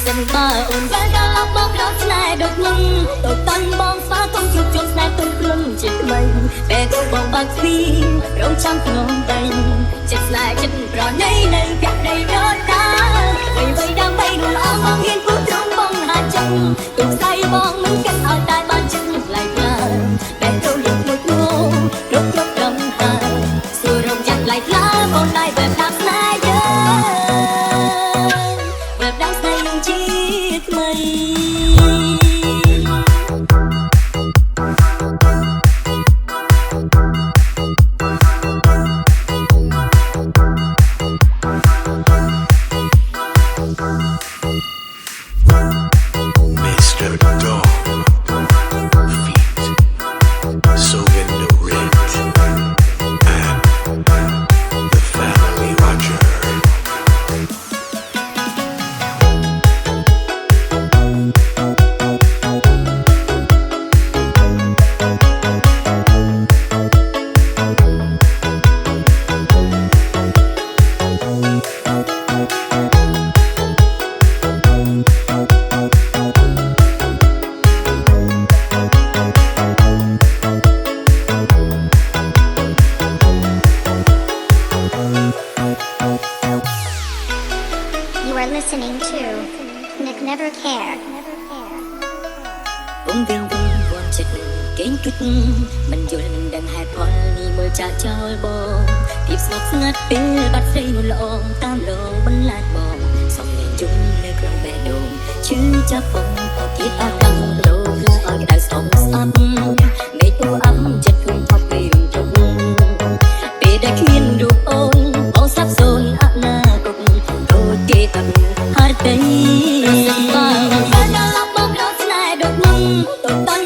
សិនបើអូនបានដល់ឡប់មកដល់ស្នេហ៍ដូចមុនទៅតាន់បងស្វាគមន៍ជួបជុំស្នេហ៍ទុំព្រំជាថ្មីពេលទៅបងបាក់ស្វីរងចាំក្នុងដៃចិត្តស្នេហ៍ចិត្តប្រណីនៃភក្តីរត់តាអ្វីដើម្បីនោះល្អមកមានពុទ្ធត្រង់បងហាចឹងទុកស្ដីបងមិនគិតឲ្យតែបានចិត្តថ្លៃថ្លាពេលទៅលឹកមួយងងគ្រប់ត្រឹមហើយសួររំចិត្តថ្លៃថ្លាបងដៃបែបតាមស្នេហ៍យើងបែបតាមស្នេហ៍យើងជាថ្មី Mr. Dog feet so in the red and the family Roger. You are listening to Nick Never Care. បងវិញវងចិត្តកេងគិតមិនយល់មិនដឹងហេតុផលនេះមើលចាក់ចោលបងពីស្ងប់ស្ងាត់ពេលបាត់ស្រីនោះល្អតាមលងបន្លាចបងសំលេងជុំនៅក្នុងបេះដូងឈឺចាប់បងអត់ទៀតអត់ដឹងលោលើឲ្យក្តៅស្អប់ស្អប់មេឃអូអំចិត្តខ្ញុំថប់ពេលជុំពេលដែលគ្មានរូបអូនបងសាប់សូនអនាគតដូចគេតាហើយទេប្រសិនបើបានដល់ឡប់មកដល់ស្នេហ៍ដូចមុនទៅ